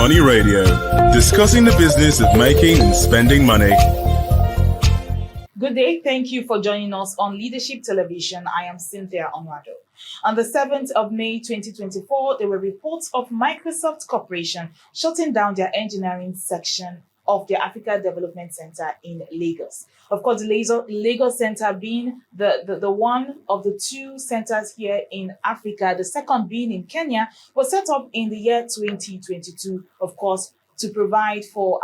Money Radio, discussing the business of making and spending money. Good day. Thank you for joining us on Leadership Television. I am Cynthia Onwado. On the 7th of May 2024, there were reports of Microsoft Corporation shutting down their engineering section of the Africa Development Center in Lagos. Of course, the Lagos Center being the one of the two centers here in Africa, the second being in Kenya, was set up in the year 2022, of course, to provide for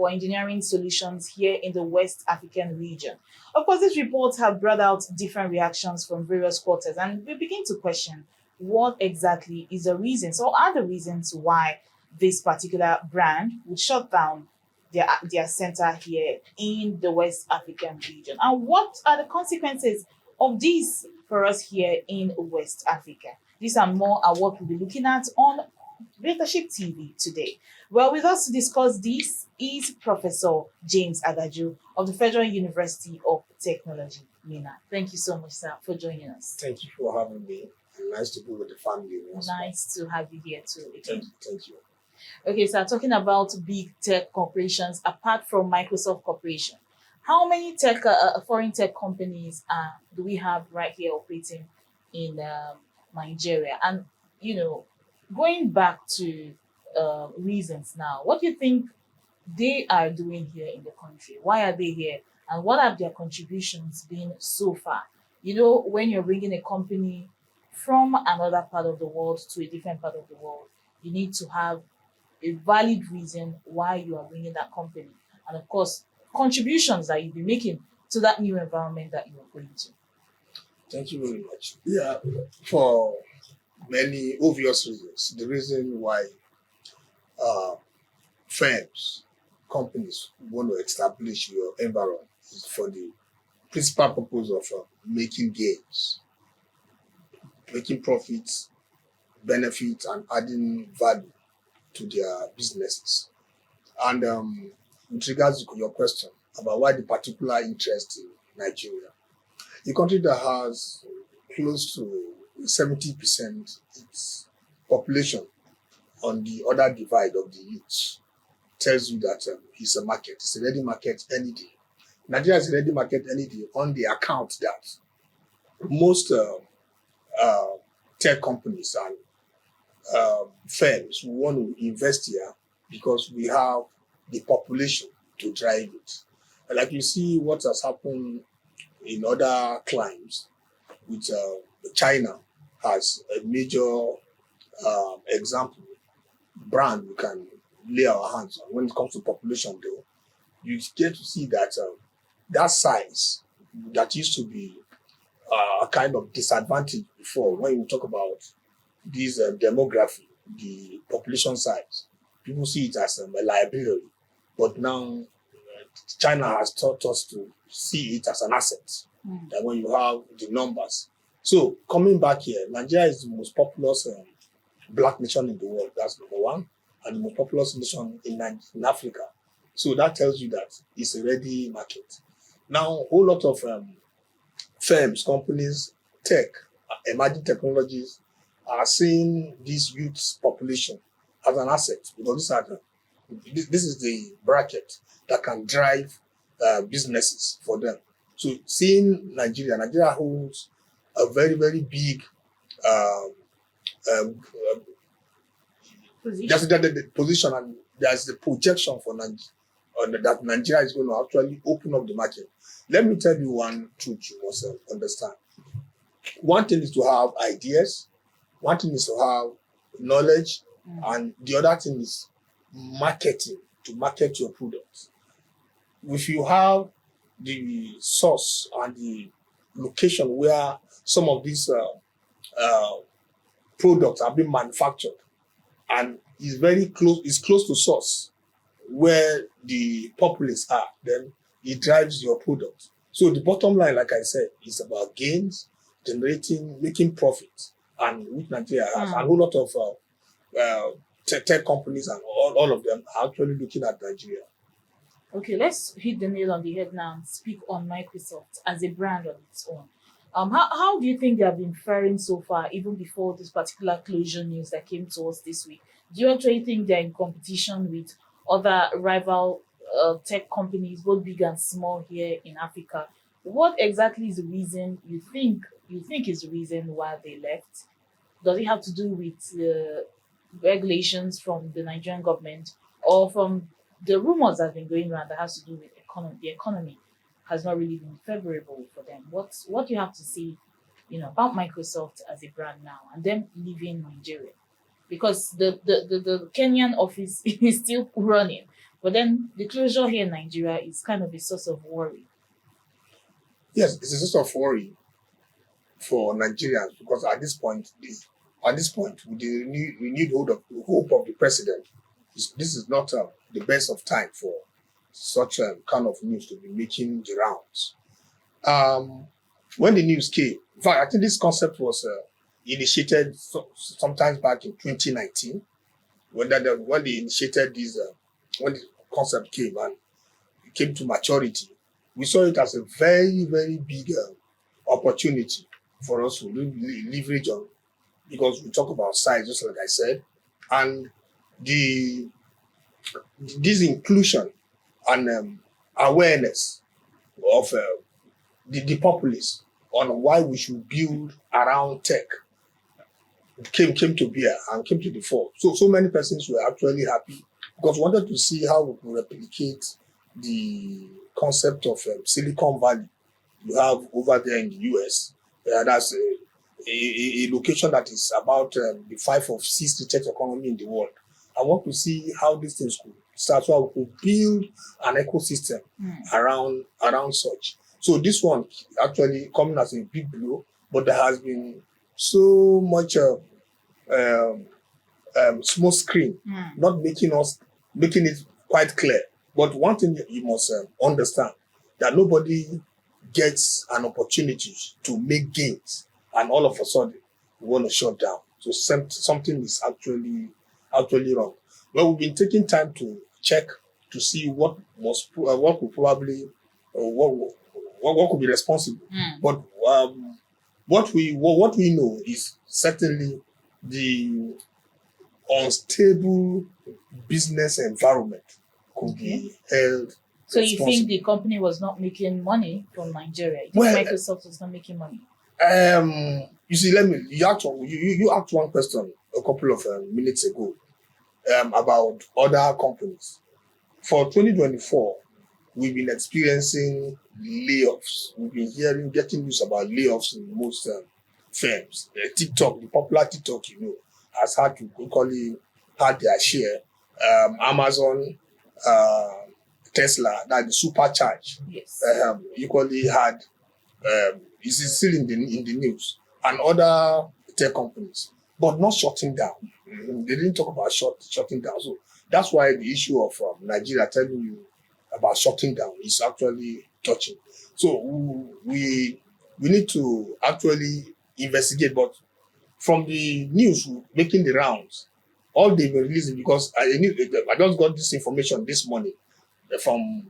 engineering solutions here in the West African region. Of course, these reports have brought out different reactions from various quarters, and we begin to question what exactly is the reasons, or are the reasons why this particular brand would shut down their center here in the West African region, and what are the consequences of this for us here in West Africa. These and more are what we'll be looking at on Leadership TV today. Well, with us to discuss this is Professor James Agaju of the Federal University of Technology, Mina. Thank you so much, sir, for joining us. Thank you for having me. Nice to be with the family. Nice to have you here too again. Thank you. Okay, so talking about big tech corporations apart from Microsoft Corporation, how many foreign tech companies do we have right here operating in Nigeria? And going back to reasons now, what do you think they are doing here in the country? Why are they here? And what have their contributions been so far? When you're bringing a company from another part of the world to a different part of the world, you need to have a valid reason why you are bringing that company. And of course, contributions that you'll be making to that new environment that you are going to. Thank you very much. Yeah, for many obvious reasons. The reason why firms, companies want to establish your environment is for the principal purpose of making gains, making profits, benefits, and adding value to their businesses. And with regards to your question about why the particular interest in Nigeria, a country that has close to 70% its population on the other divide of the youth tells you that it's a market. It's a ready market any day. Nigeria is a ready market any day on the account that most tech companies and firms want to invest here because we have the population to drive it. And like you see what has happened in other climes with China has a major example brand we can lay our hands on. When it comes to population though, you get to see that that size that used to be a kind of disadvantage before when you talk about this demography, the population size, people see it as a liability. But now China has taught us to see it as an asset, that when you have the numbers. So coming back here, Nigeria is the most populous black nation in the world. That's number one. And the most populous nation in Africa. So that tells you that it's a ready market. Now, a whole lot of firms, companies, tech, emerging technologies are seeing this youth population as an asset because this is the bracket that can drive businesses for them. So seeing Nigeria holds a very, very big position, and there's the projection for that Nigeria is going to actually open up the market. Let me tell you one truth you must understand. One thing is to have ideas, one thing is to have knowledge, and the other thing is marketing, to market your products. If you have the source and the location where some of these products are being manufactured, and it's close to source where the populace are, then it drives your product. So the bottom line, like I said, is about gains, making profits, and which Nigeria has. And a whole lot of tech companies and all of them are actually looking at Nigeria. Okay, let's hit the nail on the head now and speak on Microsoft as a brand on its own. How do you think they have been faring so far, even before this particular closure news that came to us this week? Do you actually think they're in competition with other rival tech companies, both big and small, here in Africa? What exactly is the reason you think is the reason why they left? Does it have to do with regulations from the Nigerian government, or from the rumors that have been going around that has to do with economy? The economy has not really been favorable for them. What do you have to say, about Microsoft as a brand now and them leaving Nigeria? Because the Kenyan office is still running, but then the closure here in Nigeria is kind of a source of worry. Yes, it's a source of worry for Nigerians because at this point, with the renewed hope of the president, this is not the best of time for such kind of news to be making the rounds. When the news came, in fact, I think this concept was initiated sometimes back in 2019, when they initiated this, when the concept came and it came to maturity, we saw it as a very, very big opportunity for us to leverage on, because we talk about size, just like I said, and this inclusion and awareness of the populace on why we should build around tech came to bear and came to the fore. So many persons were actually happy because we wanted to see how we could replicate the concept of Silicon Valley you have over there in the US. That's a location that is about the 5 or 6th tech economy in the world. I want to see how these things could start, so we could build an ecosystem around such. So this one actually coming as a big blow, but there has been so much small screen, not making it quite clear. But one thing you must understand, that nobody gets an opportunity to make gains, and all of a sudden we want to shut down. So something is actually wrong. Well, we've been taking time to check to see what could probably what could be responsible. But what we know is certainly the unstable business environment could be held. So you think the company was not making money from Nigeria? You think Microsoft was not making money? You see, you asked one question a couple of minutes ago about other companies. For 2024, we've been experiencing layoffs. We've been getting news about layoffs in most firms. TikTok, the popular TikTok, has had to locally had their share. Amazon, Tesla, that the supercharge, yes, equally had. Is still in the news, and other tech companies, but not shutting down. They didn't talk about shutting down. So that's why the issue of Nigeria telling you about shutting down is actually touching. So we need to actually investigate. But from the news making the rounds, all they've been releasing, because I just got this information this morning from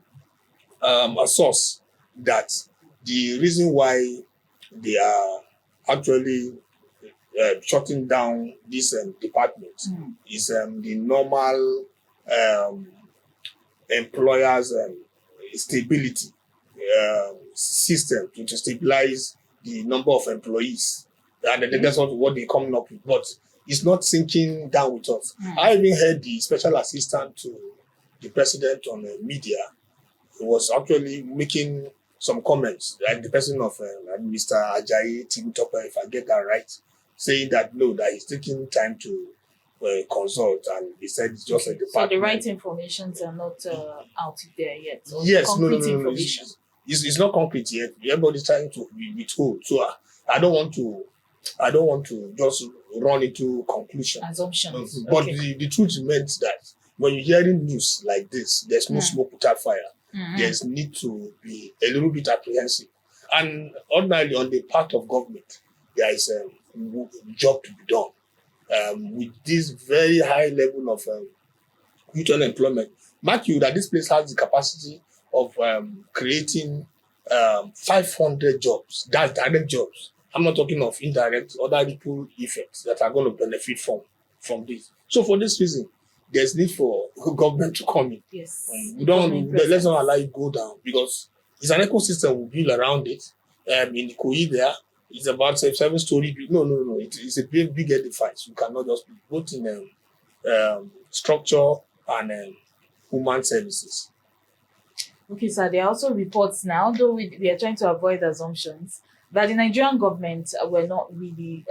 a source that the reason why they are actually shutting down this department is the normal employers' stability system to stabilize the number of employees. And that's what they're coming up with. But it's not sinking down with us. I even heard the special assistant to the president on media was actually making some comments, like the person of Mr. Ajayi Timitope, if I get that right, saying that no, that he's taking time to consult, and he said it's just a department. So the right informations are not out there yet. Yes, concrete no. information. It's not concrete yet. Everybody's trying to withhold. So I don't want to just run into conclusions. Assumptions. But the truth remains that when you're hearing news like this, there's no smoke without fire. There's need to be a little bit apprehensive. And ordinarily on the part of government, there is a job to be done. With this very high level of youth unemployment, mark you that this place has the capacity of creating 500 jobs. That's direct jobs. I'm not talking of indirect, other ripple effects that are going to benefit from this. So for this reason, there's need for government to come in. Yes. We don't Government let's not presence. allow it go down because it's an ecosystem we build around it. In the Koyi there, it's about 7-story. No. It's a big edifice. You cannot just build both in structure and human services. Okay, sir. There are also reports now, though we are trying to avoid assumptions, that the Nigerian government were not really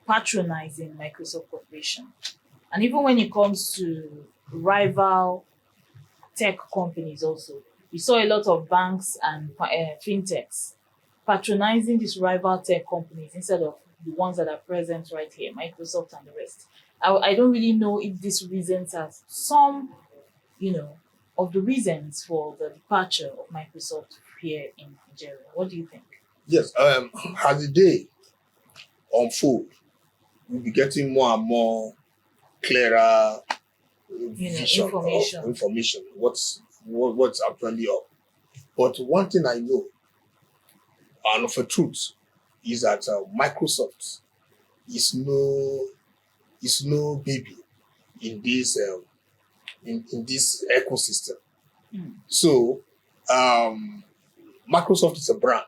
patronizing Microsoft Corporation. And even when it comes to rival tech companies also, we saw a lot of banks and fintechs patronizing these rival tech companies instead of the ones that are present right here, Microsoft and the rest. I don't really know if this reasons are some, of the reasons for the departure of Microsoft here in Nigeria. What do you think? Yes, as the day unfold, we'll be getting more and more clearer vision of information, what's actually up. But one thing I know, and of a truth, is that Microsoft is no baby in this in this ecosystem. So Microsoft is a brand,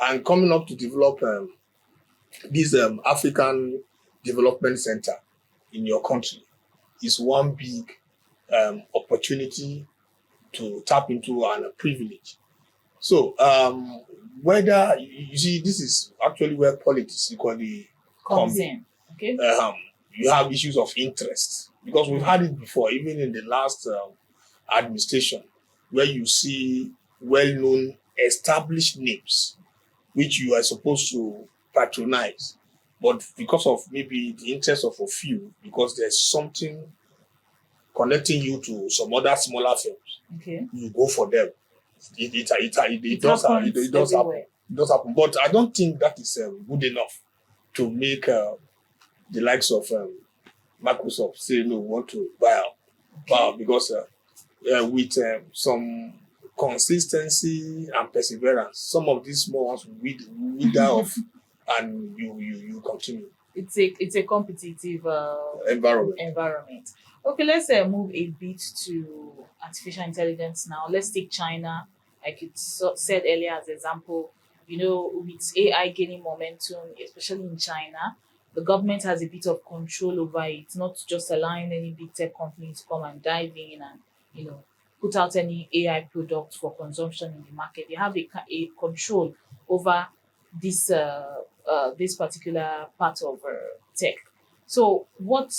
and coming up to develop this African Development Center in your country is one big opportunity to tap into and a privilege. So whether you see, this is actually where politics equally comes in. Okay. You have issues of interest because we've had it before, even in the last administration, where you see well-known established names which you are supposed to patronize, but because of maybe the interest of a few, because there's something connecting you to some other smaller firms, okay, you go for them. It does happen. It does happen, but I don't think that is good enough to make the likes of Microsoft say no, we want to buy out, because with some consistency and perseverance, some of these small ones will wither off, and you continue. It's a competitive environment. Okay, let's move a bit to artificial intelligence now. Let's take China, like you said earlier as example. With AI gaining momentum, especially in China, the government has a bit of control over it, not just allowing any big tech companies to come and dive in and, put out any AI product for consumption in the market. They have a control over this particular part of tech. So what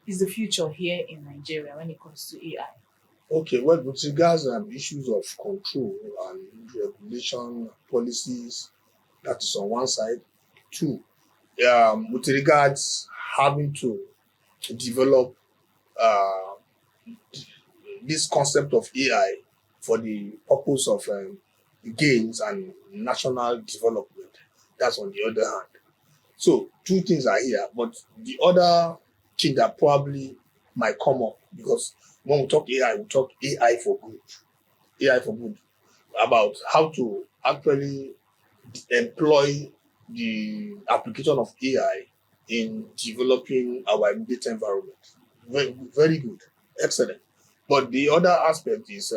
is the future here in Nigeria when it comes to AI? Okay, well, with regards to issues of control and regulation policies, that is on one side. Two, with regards having to develop this concept of AI for the purpose of gains and national development, that's on the other hand. So two things are here, but the other thing that probably might come up, because when we talk AI, we talk AI for good. AI for good, about how to actually employ the application of AI in developing our immediate environment. Very, very good, excellent. But the other aspect is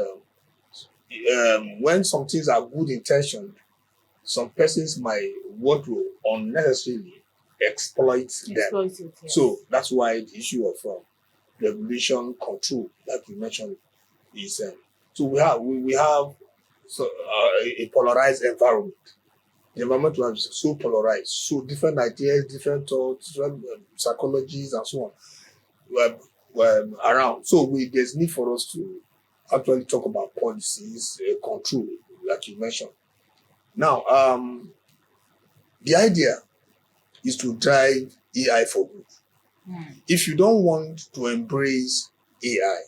when some things are good intentioned, some persons might want to unnecessarily exploit them. It, yes. So that's why the issue of regulation control, like you mentioned, is so we have a polarized environment. The environment was so polarized, so different ideas, different thoughts, different psychologies, and so on were around. So there's need for us to actually talk about policies, control, like you mentioned. Now, the idea is to drive AI for good. If you don't want to embrace AI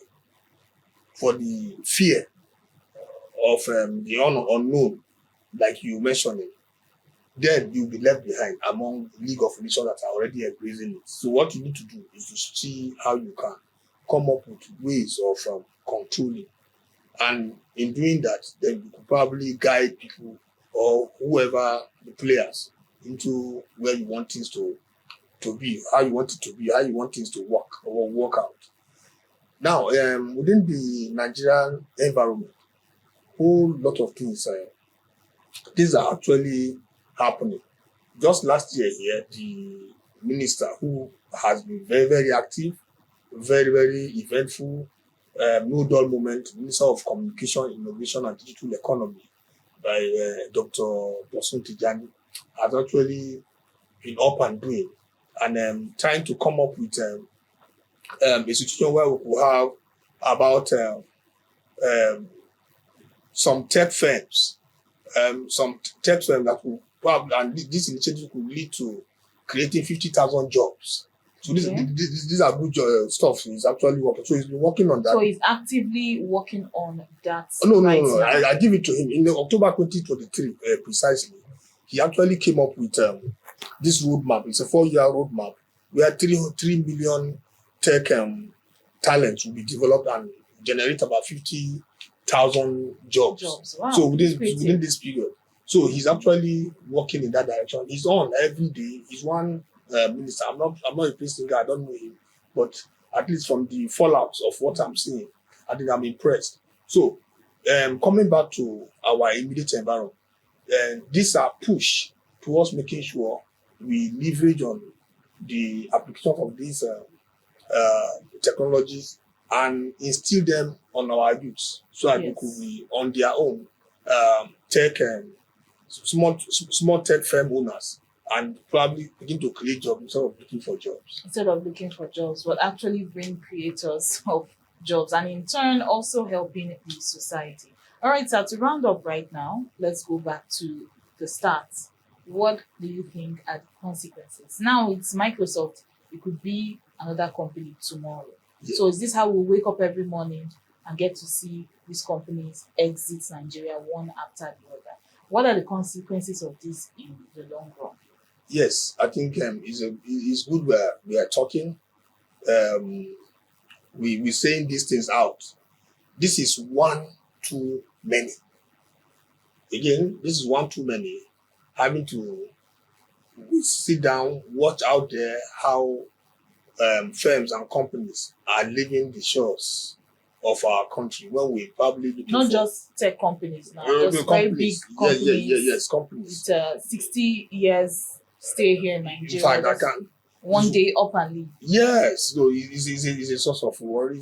for the fear of the unknown, like you mentioned it, then you'll be left behind among League of Nations that are already embracing it. So what you need to do is to see how you can come up with ways of controlling And in doing that, then you could probably guide people or whoever the players into where you want things to be, how you want it to be, how you want things to work or work out. Now, within the Nigerian environment, whole lot of things are actually happening. Just last year here, the minister who has been very, very active, very, very eventful, no dull moment, Minister of Communication, Innovation and Digital Economy by Dr. Bosun Tijani, has actually been up and doing and trying to come up with a situation where we could have about some tech firms that will probably, and this initiative could lead to creating 50,000 jobs. So these are good stuff. He's actually working. So he's been working on that. So he's actively working on that. No. I give it to him in October 2023 precisely. He actually came up with this roadmap. It's a 4-year roadmap where 3 million tech talents will be developed and generate about 50,000 jobs. Wow. So within this period. So he's actually working in that direction. He's on every day. He's one minister. I'm not a place guy. I don't know him, but at least from the fallouts of what I'm seeing, I think I'm impressed. So coming back to our immediate environment, these are push towards making sure we leverage on the application of these technologies and instill them on our youths so that they could be on their own tech small tech firm owners and probably begin to create jobs instead of looking for jobs. But actually bring creators of jobs and in turn also helping the society. All right, so to round up right now, let's go back to the start. What do you think are the consequences? Now it's Microsoft. It could be another company tomorrow. Yeah. So is this how we wake up every morning and get to see these companies exit Nigeria one after the other? What are the consequences of this in the long run? Yes, I think it's good we are talking. We're saying these things out. This is one too many. Again, this is one too many. Having to sit down, watch out there how firms and companies are leaving the shores of our country when we probably not just tech companies now, just very big companies. Yes, companies. With 60 years stay here in Nigeria. In fact, I can one day up and leave. Yes, so it's a source of worry.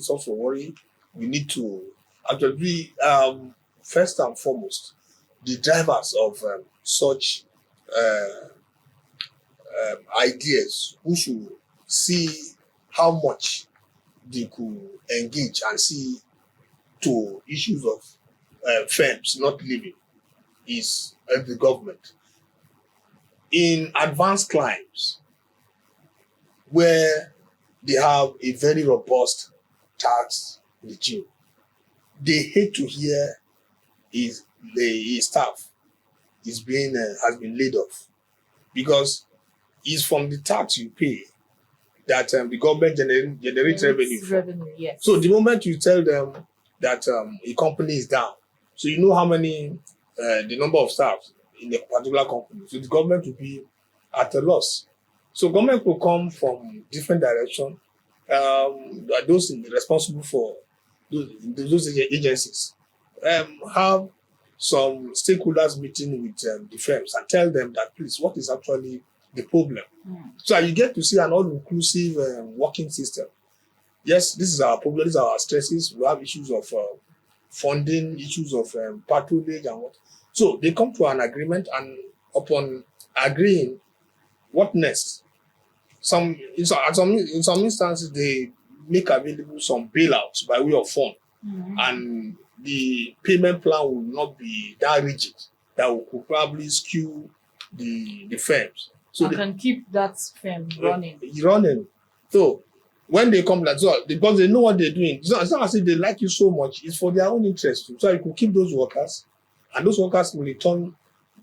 We need to actually first and foremost, the drivers of such ideas who should see how much they could engage and see to issues of firms not living is the government. In advanced climes, where they have a very robust tax regime, they hate to hear the staff has been laid off, because it's from the tax you pay that the government generates revenue. Yes. So the moment you tell them that a company is down, so you know how many the number of staff in a particular company, so the government will be at a loss. So government will come from different direction. Those responsible for those agencies have some stakeholders meeting with the firms and tell them that, please, what is actually the problem? So you get to see an all-inclusive working system. Yes, this is our problem, these are our stresses. We have issues of funding, issues of patronage and what. So they come to an agreement, and upon agreeing, what next? In some instances, they make available some bailouts by way of fund, and the payment plan will not be that rigid that could probably skew the firms. So they can keep that firm running. So when they come like so, because they know what they're doing, it's not as if they like you so much, it's for their own interest. So you could keep those workers, and those workers will return,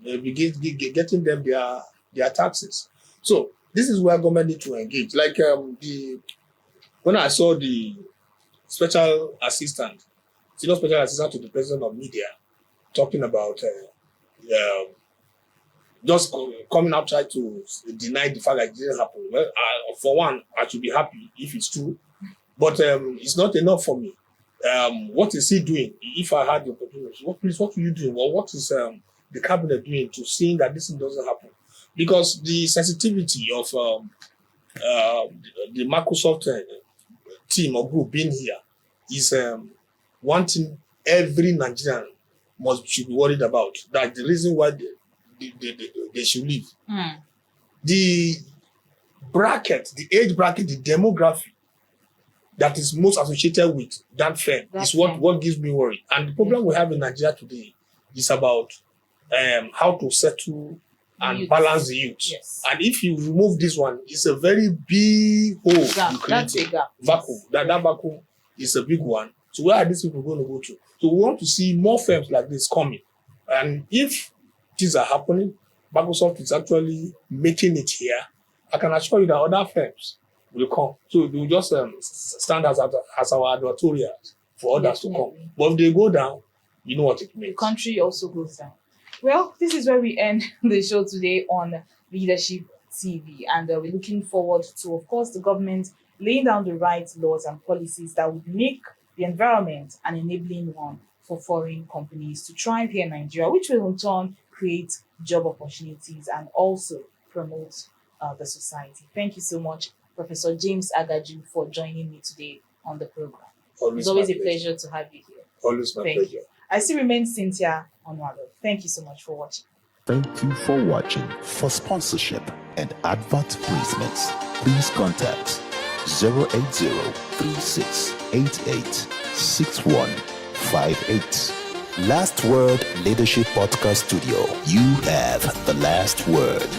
getting them their taxes. So this is where government need to engage. Like when I saw the special assistant senior special assistant to the president of media, talking about just coming out try to deny the fact that it didn't happen. Well, for one, I should be happy if it's true, but it's not enough for me. What is he doing? If I had the opportunity, what are you doing? Well, what is the cabinet doing to seeing that this thing doesn't happen? Because the sensitivity of the Microsoft team or group being here is one thing every Nigerian should be worried about. That the reason why they should leave. The bracket, the age bracket, the demography that is most associated with that firm is what gives me worry. And the problem we have in Nigeria today is about how to settle and balance the youth. Yes. And if you remove this one, it's a very big hole you create. Vacuum. That vacuum is a big one. So where are these people going to go to? So we want to see more firms like this coming. And if things are happening, Microsoft is actually making it here, I can assure you that other firms will come. So they will just stand as our advertorials for others to come. But if they go down, you know what it means. The country also goes down. Well, this is where we end the show today on Leadership TV. And we're looking forward to, of course, the government laying down the right laws and policies that would make the environment an enabling one for foreign companies to thrive here in Nigeria, which will in turn create job opportunities and also promote the society. Thank you so much, Professor James Agaju, for joining me today on the program. It's always a pleasure to have you here. Always my pleasure. I still remain Cynthia Onwado. Thank you so much for watching. Thank you for watching. For sponsorship and advert placements, please contact 080-3688-6158. Last Word Leadership Podcast Studio. You have the last word.